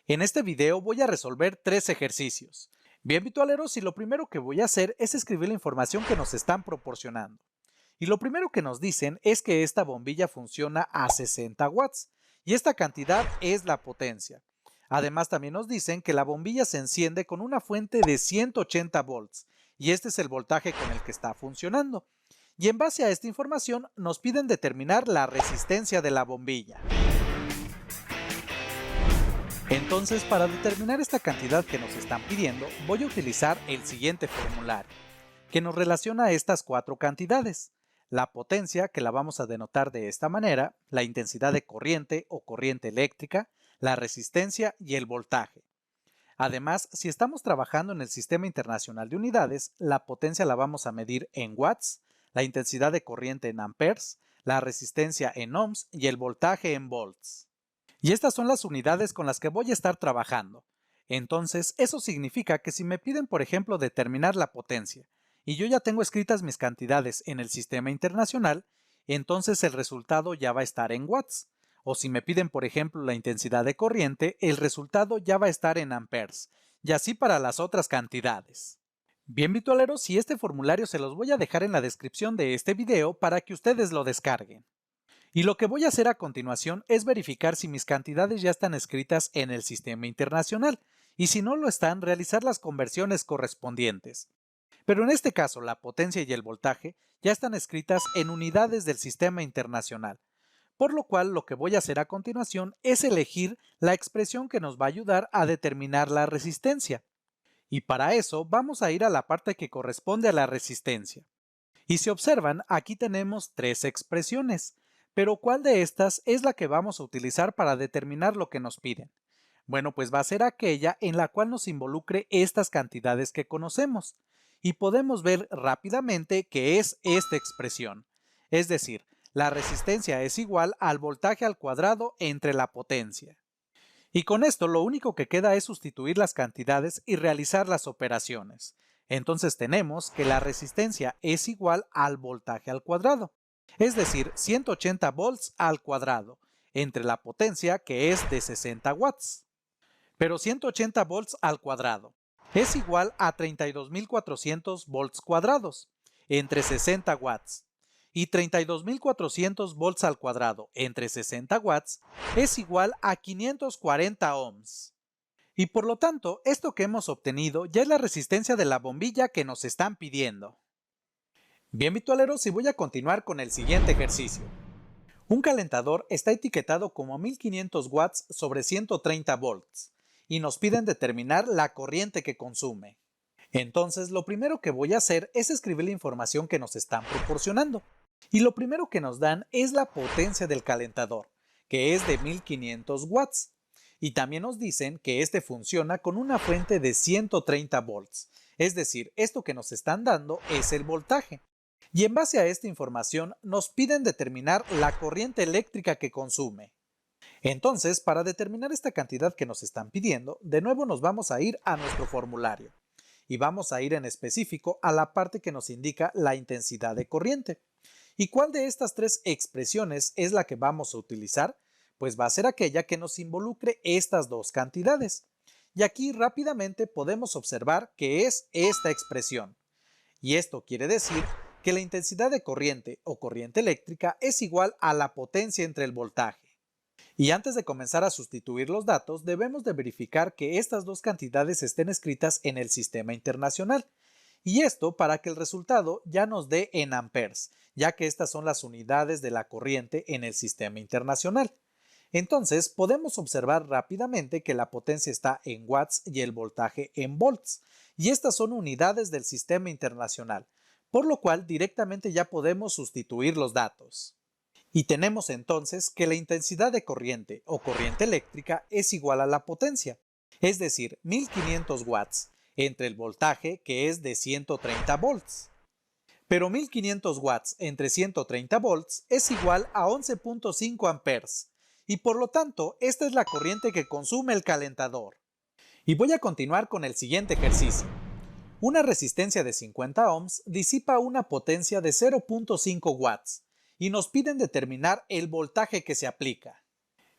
En este video voy a resolver tres ejercicios. Bien, vitualeros, y lo primero que voy a hacer es escribir la información que nos están proporcionando. Y lo primero que nos dicen es que esta bombilla funciona a 60 watts y esta cantidad es la potencia. Además, también nos dicen que la bombilla se enciende con una fuente de 180 volts y este es el voltaje con el que está funcionando. Y en base a esta información nos piden determinar la resistencia de la bombilla. Entonces, para determinar esta cantidad que nos están pidiendo, voy a utilizar el siguiente formulario, que nos relaciona estas cuatro cantidades. La potencia, que la vamos a denotar de esta manera, la intensidad de corriente o corriente eléctrica, la resistencia y el voltaje. Además, si estamos trabajando en el Sistema Internacional de Unidades, la potencia la vamos a medir en watts, la intensidad de corriente en amperes, la resistencia en ohms y el voltaje en volts. Y estas son las unidades con las que voy a estar trabajando. Entonces, eso significa que si me piden, por ejemplo, determinar la potencia, y yo ya tengo escritas mis cantidades en el sistema internacional, entonces el resultado ya va a estar en watts. O si me piden, por ejemplo, la intensidad de corriente, el resultado ya va a estar en amperes, y así para las otras cantidades. Bien, vitualeros, y este formulario se los voy a dejar en la descripción de este video para que ustedes lo descarguen. Y lo que voy a hacer a continuación es verificar si mis cantidades ya están escritas en el sistema internacional y si no lo están, realizar las conversiones correspondientes. Pero en este caso, la potencia y el voltaje ya están escritas en unidades del sistema internacional, por lo cual lo que voy a hacer a continuación es elegir la expresión que nos va a ayudar a determinar la resistencia. Y para eso vamos a ir a la parte que corresponde a la resistencia. Y si observan, aquí tenemos tres expresiones. Pero ¿cuál de estas es la que vamos a utilizar para determinar lo que nos piden? Bueno, pues va a ser aquella en la cual nos involucre estas cantidades que conocemos. Y podemos ver rápidamente que es esta expresión. Es decir, la resistencia es igual al voltaje al cuadrado entre la potencia. Y con esto lo único que queda es sustituir las cantidades y realizar las operaciones. Entonces tenemos que la resistencia es igual al voltaje al cuadrado, es decir, 180 volts al cuadrado, entre la potencia que es de 60 watts. Pero 180 volts al cuadrado es igual a 32.400 volts cuadrados, entre 60 watts. Y 32.400 volts al cuadrado entre 60 watts es igual a 540 ohms. Y por lo tanto, esto que hemos obtenido ya es la resistencia de la bombilla que nos están pidiendo. Bien, vitualeros, y voy a continuar con el siguiente ejercicio. Un calentador está etiquetado como 1500 watts sobre 130 volts y nos piden determinar la corriente que consume. Entonces, lo primero que voy a hacer es escribir la información que nos están proporcionando. Y lo primero que nos dan es la potencia del calentador, que es de 1500 watts. Y también nos dicen que este funciona con una fuente de 130 volts. Es decir, esto que nos están dando es el voltaje. Y en base a esta información nos piden determinar la corriente eléctrica que consume. Entonces, para determinar esta cantidad que nos están pidiendo, de nuevo nos vamos a ir a nuestro formulario. Y vamos a ir en específico a la parte que nos indica la intensidad de corriente. ¿Y cuál de estas tres expresiones es la que vamos a utilizar? Pues va a ser aquella que nos involucre estas dos cantidades. Y aquí rápidamente podemos observar que es esta expresión. Y esto quiere decir que la intensidad de corriente o corriente eléctrica es igual a la potencia entre el voltaje. Y antes de comenzar a sustituir los datos, debemos de verificar que estas dos cantidades estén escritas en el sistema internacional. Y esto para que el resultado ya nos dé en amperes, ya que estas son las unidades de la corriente en el sistema internacional. Entonces, podemos observar rápidamente que la potencia está en watts y el voltaje en volts. Y estas son unidades del sistema internacional, por lo cual directamente ya podemos sustituir los datos. Y tenemos entonces que la intensidad de corriente o corriente eléctrica es igual a la potencia, es decir, 1500 watts, entre el voltaje que es de 130 volts. Pero 1500 watts entre 130 volts es igual a 11.5 amperes, y por lo tanto esta es la corriente que consume el calentador. Y voy a continuar con el siguiente ejercicio. Una resistencia de 50 ohms disipa una potencia de 0.5 watts y nos piden determinar el voltaje que se aplica.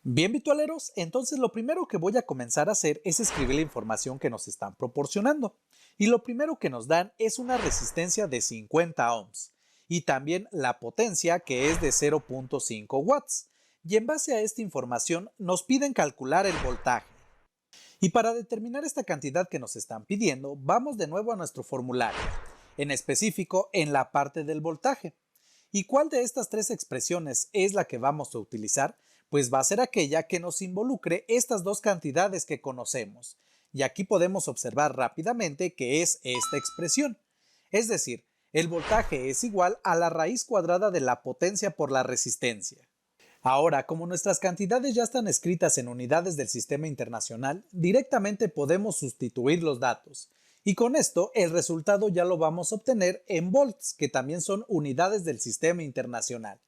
Bien, virtualeros, entonces lo primero que voy a comenzar a hacer es escribir la información que nos están proporcionando. Y lo primero que nos dan es una resistencia de 50 ohms y también la potencia que es de 0.5 watts. Y en base a esta información nos piden calcular el voltaje. Y para determinar esta cantidad que nos están pidiendo, vamos de nuevo a nuestro formulario, en específico en la parte del voltaje. ¿Y cuál de estas tres expresiones es la que vamos a utilizar? Pues va a ser aquella que nos involucre estas dos cantidades que conocemos. Y aquí podemos observar rápidamente que es esta expresión. Es decir, el voltaje es igual a la raíz cuadrada de la potencia por la resistencia. Ahora, como nuestras cantidades ya están escritas en unidades del sistema internacional, directamente podemos sustituir los datos. Y con esto, el resultado ya lo vamos a obtener en volts, que también son unidades del sistema internacional.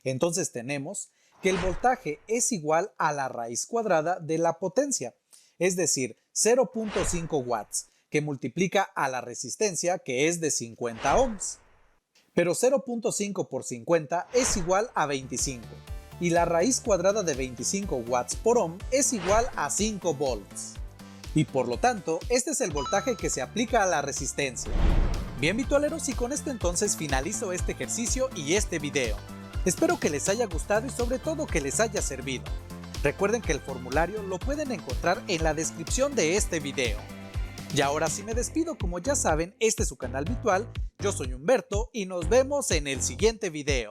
Entonces tenemos que el voltaje es igual a la raíz cuadrada de la potencia, es decir, 0.5 watts, que multiplica a la resistencia, que es de 50 ohms. Pero 0.5 por 50 es igual a 25. Y la raíz cuadrada de 25 watts por ohm es igual a 5 volts. Y por lo tanto, este es el voltaje que se aplica a la resistencia. Bien, virtualeros, y con esto entonces finalizo este ejercicio y este video. Espero que les haya gustado y sobre todo que les haya servido. Recuerden que el formulario lo pueden encontrar en la descripción de este video. Y ahora sí me despido, como ya saben, este es su canal virtual, yo soy Humberto y nos vemos en el siguiente video.